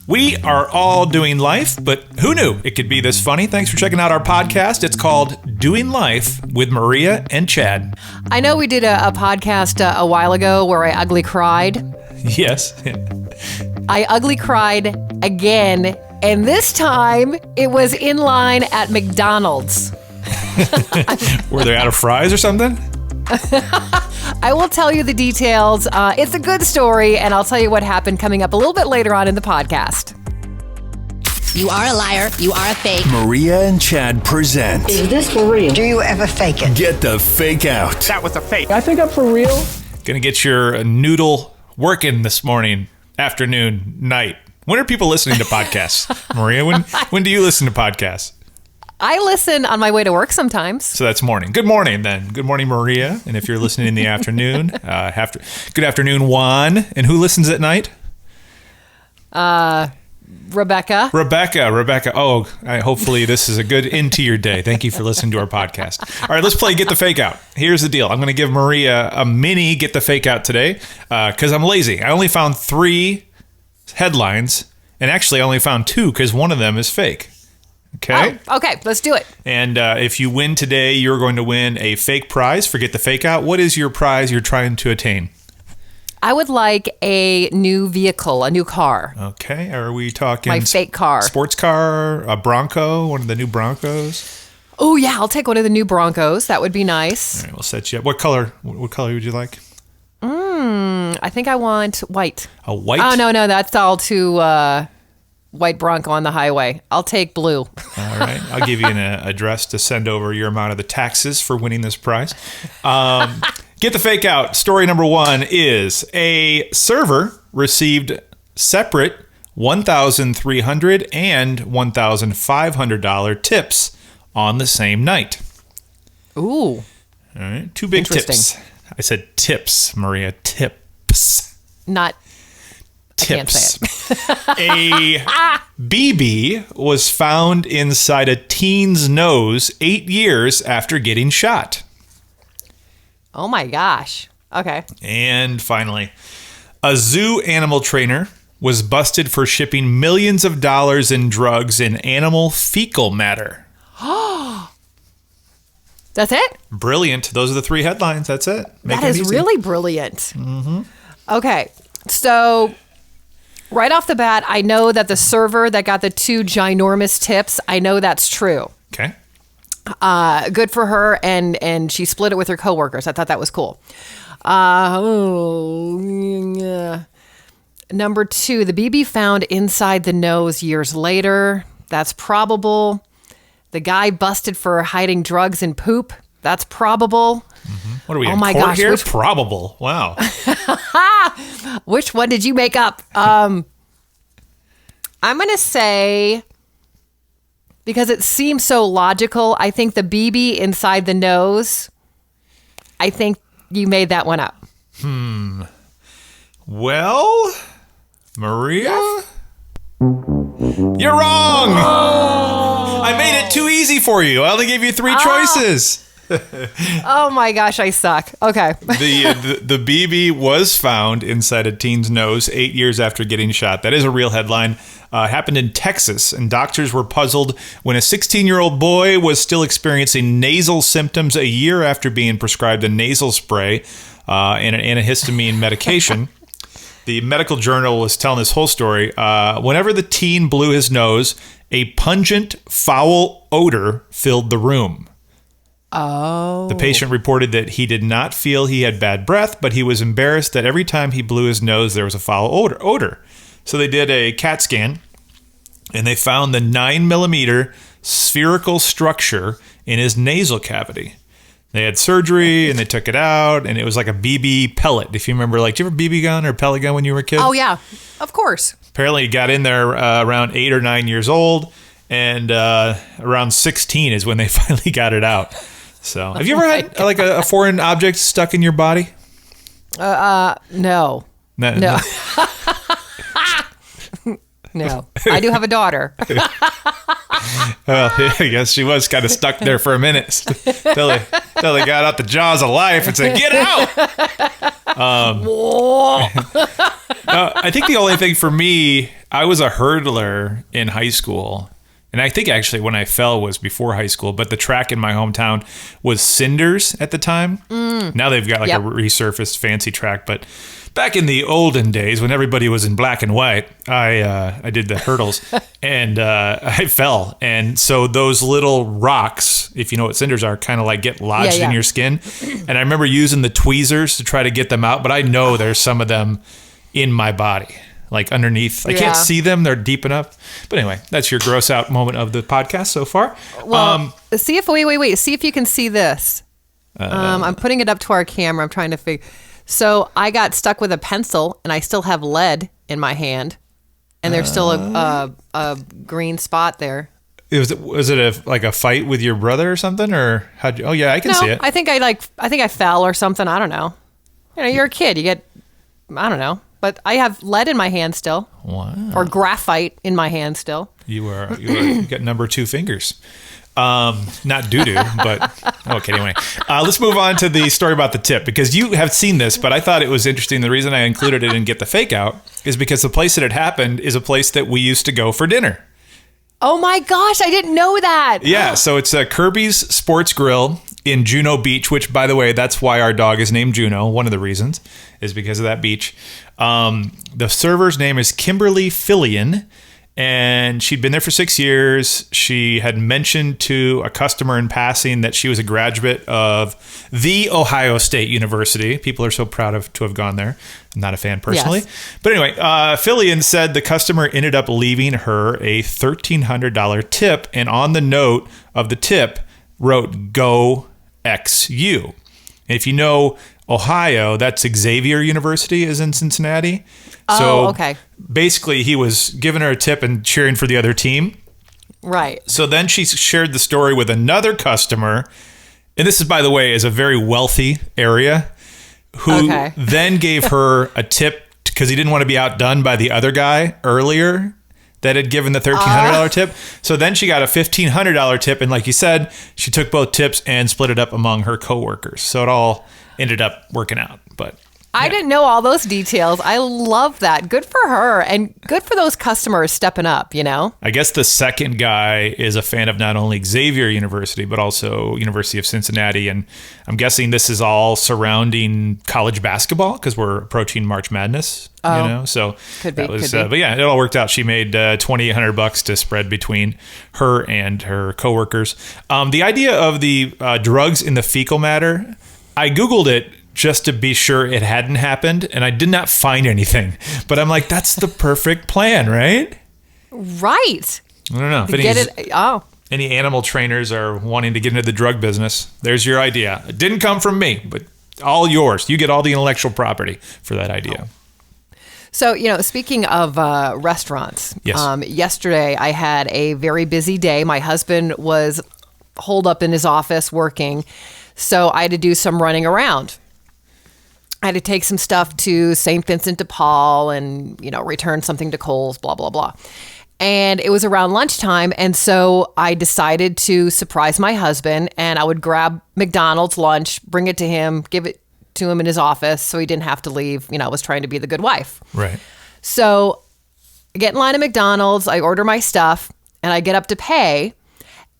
We are all doing life, but who knew it could be this funny? Thanks for checking out our podcast. It's called Doing Life with Maria and Chad. I know we did a podcast a while ago where I ugly cried. Yes. I ugly cried again, and this time it was in line at McDonald's. Were they out of fries or something? I will tell you the details. It's a good story, and I'll tell you what happened coming up a little bit later on in the podcast. You are a liar. You are a fake. Maria and Chad present. Is this for real? Do you ever fake it? Get the Fake Out. That was a fake. I think I'm for real. Gonna get your noodle working this morning, afternoon, night. When are people listening to podcasts? Maria, when do you listen to podcasts? I listen on my way to work sometimes. So that's morning. Good morning, then. Good morning, Maria. And if you're listening in the afternoon, good afternoon, Juan. And who listens at night? Rebecca. Rebecca. Oh, hopefully this is a good end to your day. Thank you for listening to our podcast. All right, let's play Get the Fake Out. Here's the deal. I'm going to give Maria a mini Get the Fake Out today because I'm lazy. I only found 3 headlines, and actually I only found 2 because one of them is fake. Okay. Oh, okay, let's do it. And if you win today, you're going to win a fake prize for Get the Fake Out. What is your prize you're trying to attain? I would like a new vehicle, a new car. Okay. Are we talking My fake car. Sports car, a Bronco, one of the new Broncos? Oh, yeah, I'll take one of the new Broncos. That would be nice. All right, we'll set you up. What color would you like? I think I want white. A white? Oh, no, that's all too white Bronco on the highway. I'll take blue. All right. I'll give you an address to send over your amount of the taxes for winning this prize. Get the Fake Out. Story number 1 is a server received separate $1,300 and $1,500 tips on the same night. Ooh. All right. 2 big tips. I said tips, Maria. Tips. Not Tips. A BB was found inside a teen's nose 8 years after getting shot. Oh my gosh. Okay. And finally, a zoo animal trainer was busted for shipping millions of dollars in drugs in animal fecal matter. That's it? Brilliant. Those are the 3 headlines. That's it. Make That it is easy. really brilliant. Mm-hmm. Okay. So right off the bat, I know that the server that got the 2 ginormous tips, I know that's true. Okay. Good for her, and she split it with her coworkers. I thought that was cool. Number 2, the BB found inside the nose years later. That's probable. The guy busted for hiding drugs in poop. That's probable. What are we Oh in my court gosh, here? Probable. Wow. Which one did you make up? I'm going to say, because it seems so logical, I think the BB inside the nose, I think you made that one up. Well, Maria? You're wrong! I made it too easy for you. I only gave you 3 choices. Oh my gosh, I suck. Okay. The BB was found inside a teen's nose 8 years after getting shot. That is a real headline. Happened in Texas, and doctors were puzzled when a 16-year-old boy was still experiencing nasal symptoms a year after being prescribed a nasal spray and an antihistamine medication. The medical journal was telling this whole story. Whenever the teen blew his nose, a pungent, foul odor filled the room. Oh. The patient reported that he did not feel he had bad breath, but he was embarrassed that every time he blew his nose, there was a foul odor. So they did a CAT scan, and they found the 9mm spherical structure in his nasal cavity. They had surgery, and they took it out, and it was like a BB pellet. If you remember, did you have a BB gun or pellet gun when you were a kid? Oh, yeah. Of course. Apparently, he got in there around 8 or 9 years old, and around 16 is when they finally got it out. So, have you ever had a foreign object stuck in your body? No. No. No. I do have a daughter. Well, I guess she was kind of stuck there for a minute till they got out the jaws of life and said, "Get out!" I think the only thing for me, I was a hurdler in high school. And I think actually when I fell was before high school, but the track in my hometown was Cinders at the time. Now they've got like a resurfaced fancy track, but back in the olden days when everybody was in black and white, I did the hurdles and I fell. And so those little rocks, if you know what cinders are, kind of like get lodged in your skin. And I remember using the tweezers to try to get them out, but I know there's some of them in my body. Like underneath. I can't see them. They're deep enough. But anyway, that's your gross out moment of the podcast so far. Well, see if, wait. See if you can see this. I'm putting it up to our camera. I'm trying to figure. So I got stuck with a pencil and I still have lead in my hand. And there's still a green spot there. Was it like a fight with your brother or something? Or how'd you, I can see it. I think I fell or something. I don't know. You know, you're a kid. You get, I don't know. But I have lead in my hand still. Wow. Or graphite in my hand still. You got number 2 fingers. Not doo-doo, but okay, anyway. Let's move on to the story about the tip, because you have seen this, but I thought it was interesting. The reason I included it in Get the Fake Out is because the place that it happened is a place that we used to go for dinner. Oh my gosh, I didn't know that. Yeah, so it's Kirby's Sports Grill in Juno Beach, which, by the way, that's why our dog is named Juno. One of the reasons is because of that beach. The server's name is Kimberly Fillion, and she'd been there for 6 years. She had mentioned to a customer in passing that she was a graduate of The Ohio State University. People are so proud to have gone there. I'm not a fan personally. Yes. But anyway, Fillion said the customer ended up leaving her a $1,300 tip, and on the note of the tip wrote, "Go XU." And if you know Ohio, that's Xavier University is in Cincinnati. So okay. Basically, he was giving her a tip and cheering for the other team. Right. So then she shared the story with another customer. And this is, by the way, is a very wealthy area, who then gave her a tip because he didn't want to be outdone by the other guy earlier that had given the $1,300 tip. So then she got a $1,500 tip. And like you said, she took both tips and split it up among her coworkers. So it all ended up working out. But I didn't know all those details. I love that. Good for her, and good for those customers stepping up, you know? I guess the second guy is a fan of not only Xavier University, but also University of Cincinnati. And I'm guessing this is all surrounding college basketball because we're approaching March Madness, you know? So could be. But yeah, it all worked out. She made $2,800 to spread between her and her coworkers. The idea of the drugs in the fecal matter, I Googled it just to be sure it hadn't happened, and I did not find anything. But I'm like, that's the perfect plan, right? Right. I don't know. If any animal trainers are wanting to get into the drug business, there's your idea. It didn't come from me, but all yours. You get all the intellectual property for that idea. So, you know, speaking of restaurants, yes. Yesterday I had a very busy day. My husband was holed up in his office working, so I had to do some running around. I had to take some stuff to St. Vincent de Paul and, you know, return something to Kohl's, blah, blah, blah. And it was around lunchtime. And so I decided to surprise my husband, and I would grab McDonald's lunch, bring it to him, give it to him in his office so he didn't have to leave. You know, I was trying to be the good wife. Right. So I get in line at McDonald's, I order my stuff, and I get up to pay.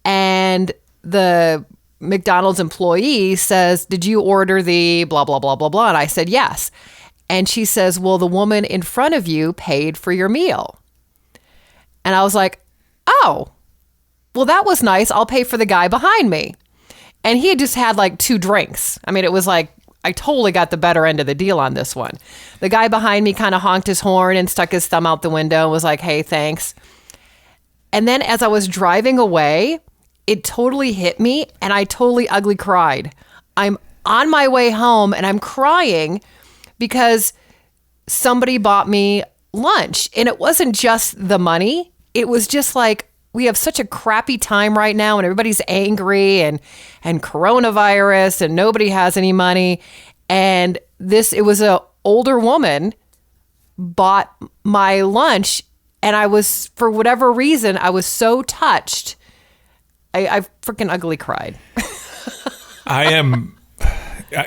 And the McDonald's employee says, "Did you order the blah, blah, blah, blah, blah?" And I said, "Yes." And she says, "Well, the woman in front of you paid for your meal." And I was like, "Oh, well, that was nice. I'll pay for the guy behind me." And he had just had like 2 drinks. I mean, it was like, I totally got the better end of the deal on this one. The guy behind me kind of honked his horn and stuck his thumb out the window and was like, "Hey, thanks." And then as I was driving away, it totally hit me, and I totally ugly cried. I'm on my way home, and I'm crying because somebody bought me lunch. And it wasn't just the money. It was just like, we have such a crappy time right now, and everybody's angry and coronavirus, and nobody has any money. And it was an older woman bought my lunch, and I was, for whatever reason, I was so touched I freaking ugly cried. I am.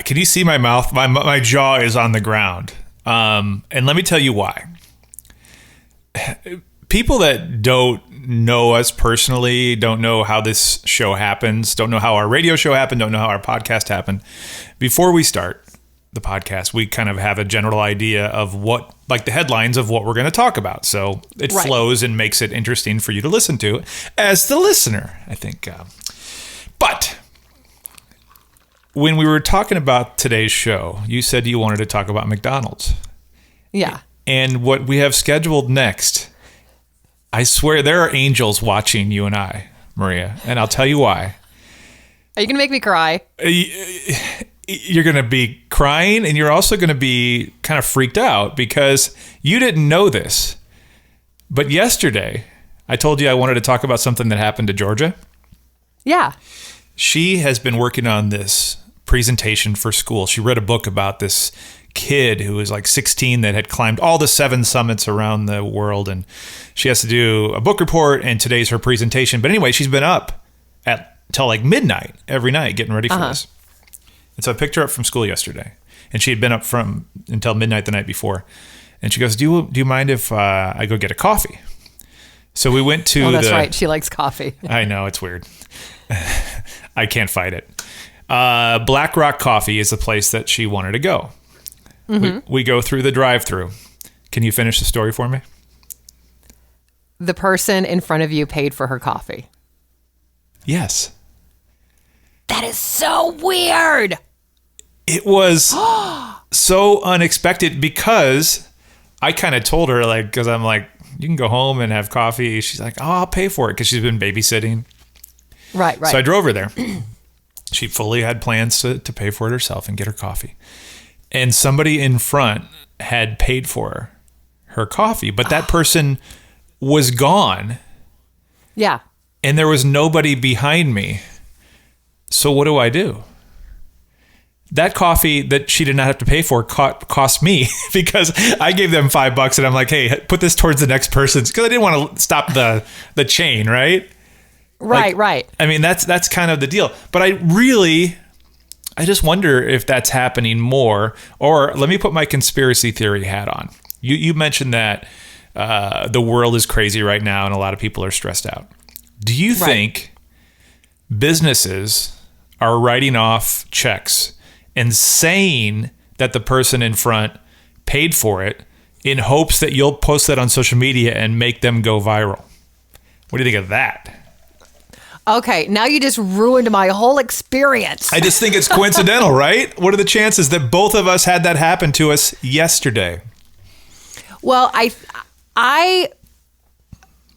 Can you see my mouth? My jaw is on the ground. And let me tell you why. People that don't know us personally, don't know how this show happens, don't know how our radio show happened, don't know how our podcast happened. Before we start the podcast, we kind of have a general idea of what, like the headlines of what we're going to talk about. So it flows and makes it interesting for you to listen to as the listener, I think. But when we were talking about today's show, you said you wanted to talk about McDonald's. Yeah. And what we have scheduled next, I swear there are angels watching you and I, Maria. And I'll tell you why. Are you going to make me cry? You're going to be crying, and you're also going to be kind of freaked out because you didn't know this. But yesterday, I told you I wanted to talk about something that happened to Georgia. Yeah. She has been working on this presentation for school. She read a book about this kid who was like 16 that had climbed all the 7 summits around the world, and she has to do a book report, and today's her presentation. But anyway, she's been up till like midnight every night getting ready for this. And so I picked her up from school yesterday, and she had been up until midnight the night before. And she goes, "Do you mind if I go get a coffee?" So we went to that's right. She likes coffee. I know, it's weird. I can't fight it. Black Rock Coffee is the place that she wanted to go. Mm-hmm. We go through the drive-thru. Can you finish the story for me? The person in front of you paid for her coffee. Yes. That is so weird. It was so unexpected because I kind of told her, like, because I'm like, you can go home and have coffee. She's like, oh, I'll pay for it because she's been babysitting. Right. So I drove her there. She fully had plans to pay for it herself and get her coffee. And somebody in front had paid for her coffee, but that person was gone. Yeah. And there was nobody behind me. So what do? That coffee that she did not have to pay for cost me because I gave them $5 and I'm like, hey, put this towards the next person's, because I didn't want to stop the chain, right? Right. I mean, that's kind of the deal. But I just wonder if that's happening more. Or let me put my conspiracy theory hat on. You mentioned that the world is crazy right now and a lot of people are stressed out. Do you think businesses are writing off checks and saying that the person in front paid for it in hopes that you'll post that on social media and make them go viral? What do you think of that? Okay, now you just ruined my whole experience. I just think it's coincidental, right? What are the chances that both of us had that happen to us yesterday? Well, I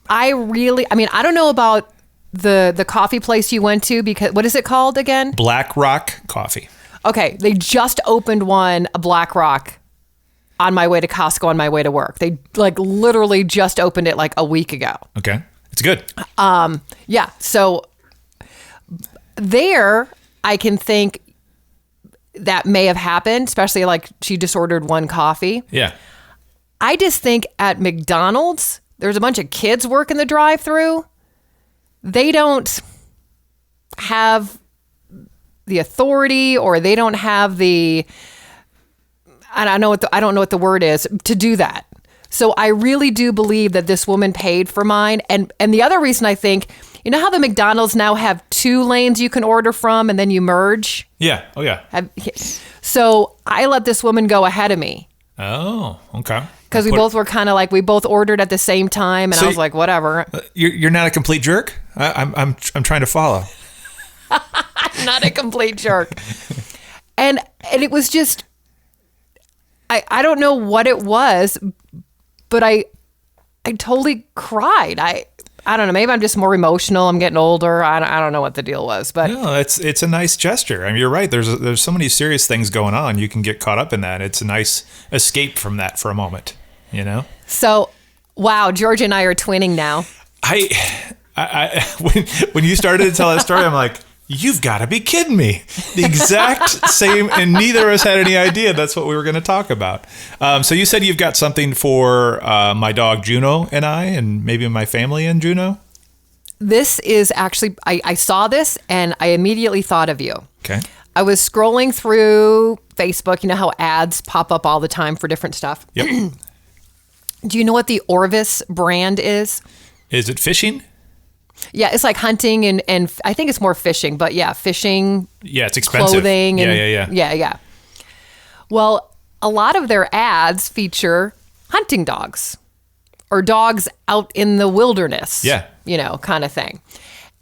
really, I mean, I don't know about the coffee place you went to, because what is it called again? Black Rock Coffee. Okay, they just opened a Black Rock on my way to Costco on my way to work. They like literally just opened it like a week ago. Okay. It's good. Yeah. So there I can think that may have happened, especially like she just ordered one coffee. Yeah. I just think at McDonald's, there's a bunch of kids working the drive-thru. They don't have the authority, or they don't have the, I don't know what the word is, to do that. So I really do believe that this woman paid for mine. And the other reason I think, you know how the McDonald's now have 2 lanes you can order from and then you merge? Yeah. Oh, yeah. So I let this woman go ahead of me. Oh, okay. Because we both were kind of like, we both ordered at the same time. And I was like, whatever. You're not a complete jerk? I'm trying to follow. I'm not a complete jerk. And it was just, I don't know what it was, but I totally cried. I don't know. Maybe I'm just more emotional. I'm getting older. I don't know what the deal was, but no, it's a nice gesture. I mean, you're right. There's so many serious things going on. You can get caught up in that. It's a nice escape from that for a moment. You know. So, wow, George and I are twinning now. When you started to tell that story, I'm like, you've got to be kidding me. The exact same, and neither of us had any idea that's what we were going to talk about. So you said you've got something for my dog Juno and I, and maybe my family and Juno? This is actually, I saw this and I immediately thought of you. Okay. I was scrolling through Facebook. You know how ads pop up all the time for different stuff? Yep. Do you know what the Orvis brand is? Is it fishing? Yeah, it's like hunting and I think it's more fishing, but yeah, fishing. Yeah, it's expensive. Clothing. Yeah. Yeah. Well, a lot of their ads feature hunting dogs or dogs out in the wilderness. Yeah. You know, kind of thing.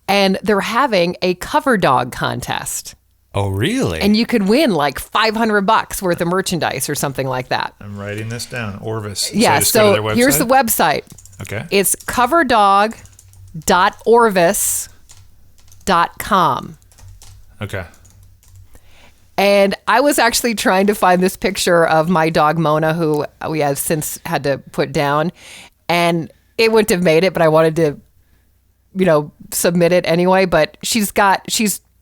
And they're having a cover dog contest. Oh, really? And you could win like $500 worth of merchandise or something like that. I'm writing this down. Orvis. Yeah, just go to so their here's the website? website. Okay. It's coverdog.orvis.com. Okay. And I was actually trying to find this picture of my dog Mona, who we have since had to put down. And it wouldn't have made it, but I wanted to, submit it anyway. But she's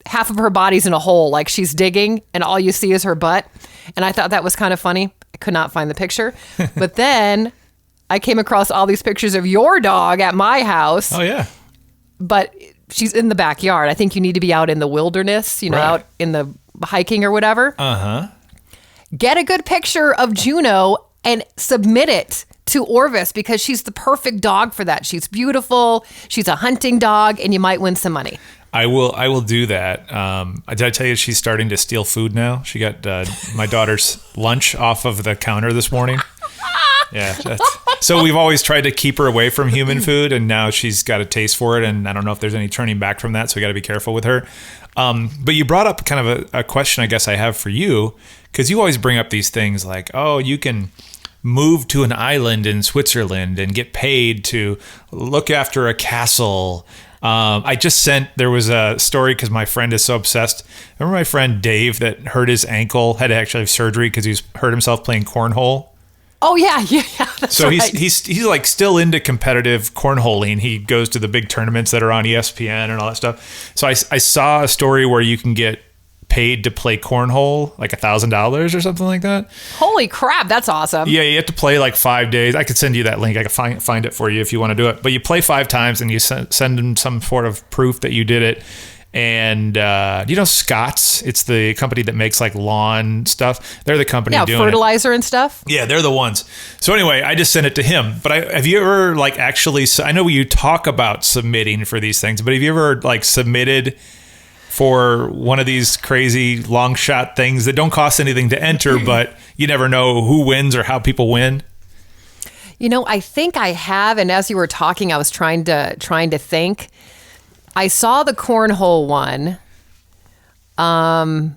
half of her body's in a hole, like she's digging, and all you see is her butt. And I thought that was kind of funny. I could not find the picture. But then I came across all these pictures of your dog at my house. Oh, yeah. But she's in the backyard. I think you need to be out in the wilderness, Right. out in the hiking or whatever. Uh-huh. Get a good picture of Juno and submit it to Orvis because she's the perfect dog for that. She's beautiful. She's a hunting dog, and you might win some money. I will do that. Did I tell you she's starting to steal food now? She got my daughter's lunch off of the counter this morning. Yeah. So we've always tried to keep her away from human food, and now she's got a taste for it, and I don't know if there's any turning back from that, so we got to be careful with her. But you brought up kind of a question I guess I have for you, because you always bring up these things like, oh, you can move to an island in Switzerland and get paid to look after a castle. There was a story because my friend is so obsessed. Remember my friend Dave that hurt his ankle, had to actually have surgery because he's hurt himself playing cornhole? Oh, yeah. That's So right. he's like still into competitive cornholing. He goes to the big tournaments that are on ESPN and all that stuff. So I saw a story where you can get paid to play cornhole, like $1,000 or something like that. Holy crap, that's awesome. Yeah, you have to play like 5 days. I could send you that link. I could find it for you if you want to do it. But you play 5 times and you send them some sort of proof that you did it. And do you know Scott's? It's the company that makes like lawn stuff. They're the company doing fertilizer and stuff. Yeah, they're the ones. So anyway, I just sent it to him. But have you ever like actually? I know you talk about submitting for these things, but have you ever like submitted for one of these crazy long shot things that don't cost anything to enter, but you never know who wins or how people win? I think I have. And as you were talking, I was trying to think. I saw the cornhole one. I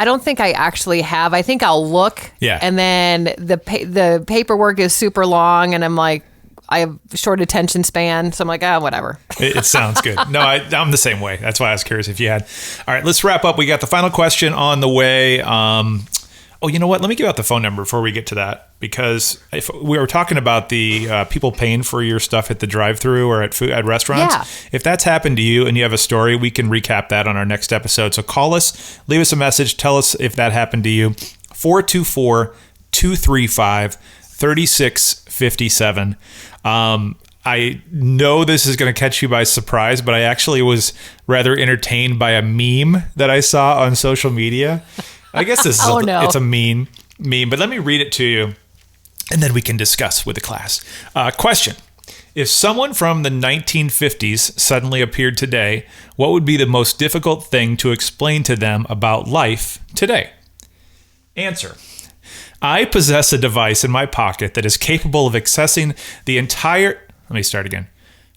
don't think I actually have. I think I'll look. Yeah. And then the paperwork is super long, and I'm like, I have short attention span, so I'm like, whatever. It sounds good. No, I'm the same way. That's why I was curious if you had. All right, let's wrap up. We got the final question on the way. You know what? Let me give out the phone number before we get to that, because if we were talking about the people paying for your stuff at the drive-thru or at restaurants. Yeah. If that's happened to you and you have a story, we can recap that on our next episode. So call us, leave us a message, tell us if that happened to you. 424-235-3657. I know this is going to catch you by surprise, but I actually was rather entertained by a meme that I saw on social media. I guess this is it's a meme, but let me read it to you, and then we can discuss with the class. Question. If someone from the 1950s suddenly appeared today, what would be the most difficult thing to explain to them about life today? Answer. I possess a device in my pocket that is capable of accessing the entire... Let me start again.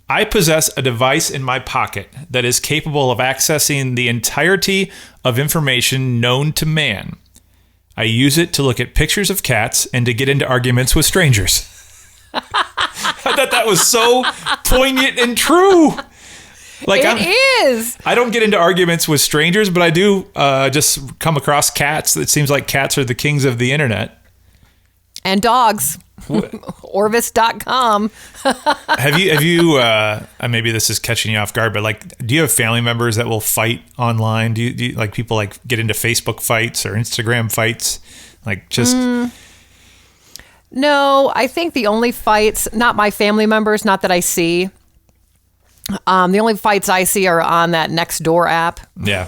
I possess a device in my pocket that is capable of accessing the entirety of information known to man. I use it to look at pictures of cats and to get into arguments with strangers. I thought that was so poignant and true. It is. I don't get into arguments with strangers, but I do just come across cats. It seems like cats are the kings of the internet. And dogs. Orvis.com. Have you maybe this is catching you off guard, but do you have family members that will fight online? Do you like people get into Facebook fights or Instagram fights? No, I think the only fights, not my family members, not that I see, The only fights I see are on that Nextdoor app Yeah.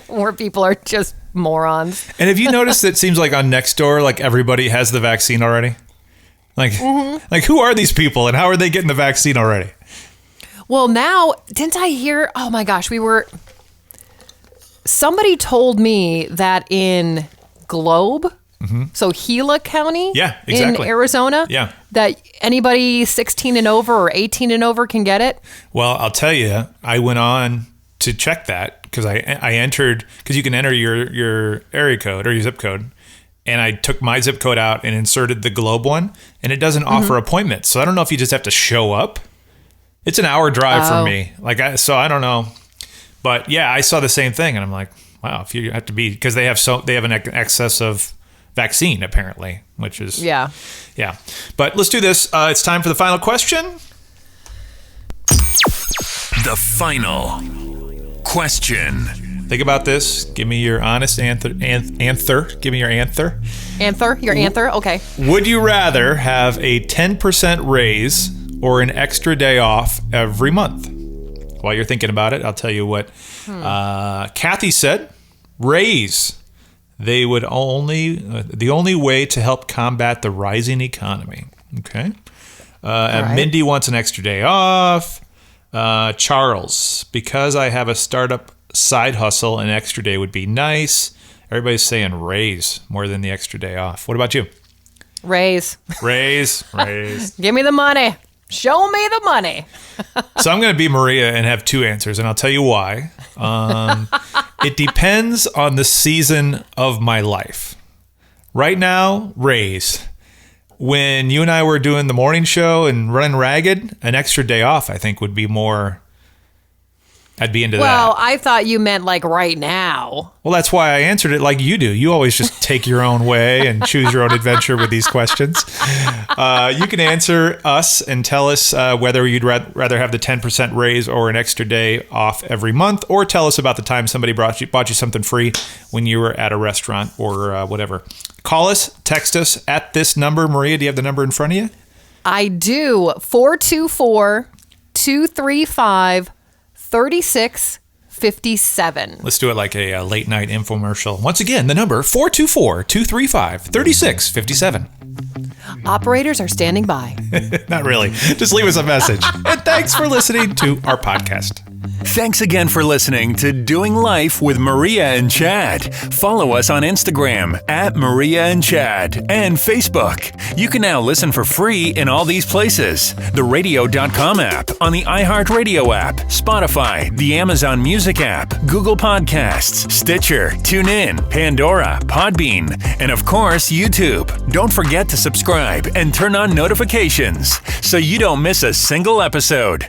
where people are just morons. And have you noticed it seems like on Nextdoor, like everybody has the vaccine already? Like, like who are these people and how are they getting the vaccine already? Well, now, didn't I hear? Oh my gosh, somebody told me that in Globe, so Gila County Yeah, exactly. in Arizona, Yeah. that anybody 16 and over or 18 and over can get it. Well, I'll tell you, I went on to check that because I entered, because you can enter your area code or your zip code. And I took my zip code out and inserted the Globe one, and it doesn't offer appointments. So I don't know if you just have to show up. It's an hour drive for me. So I don't know. But yeah, I saw the same thing, and I'm like, wow, if you have to be, because they have an excess of vaccine apparently, which is yeah. But let's do this. It's time for the final question. The final question. Think about this. Give me your honest answer. Give me your answer. Your answer? Okay. Would you rather have a 10% raise or an extra day off every month? While you're thinking about it, I'll tell you what Kathy said. Raise. They would the only way to help combat the rising economy. Okay. And right. Mindy wants an extra day off. Charles, because I have a startup side hustle, an extra day would be nice. Everybody's saying raise more than the extra day off. What about you? Raise. Give me the money. Show me the money. So I'm going to be Maria and have two answers, and I'll tell you why. It depends on the season of my life. Right now, raise. When you and I were doing the morning show and running ragged, an extra day off, I think, would be more... I'd be into that. Well, I thought you meant like right now. Well, that's why I answered it like you do. You always just take your own way and choose your own adventure with these questions. You can answer us and tell us whether you'd rather have the 10% raise or an extra day off every month, or tell us about the time somebody bought you something free when you were at a restaurant or whatever. Call us, text us at this number. Maria, do you have the number in front of you? I do. 424-235-3657. Let's do it like a late night infomercial. Once again, the number 424-235-3657. Operators are standing by. Not really. Just leave us a message. And thanks for listening to our podcast. Thanks again for listening to Doing Life with Maria and Chad. Follow us on Instagram at Maria and Chad and Facebook. You can now listen for free in all these places. The radio.com app, on the iHeartRadio app, Spotify, the Amazon Music app, Google Podcasts, Stitcher, TuneIn, Pandora, Podbean, and of course, YouTube. Don't forget to subscribe and turn on notifications so you don't miss a single episode.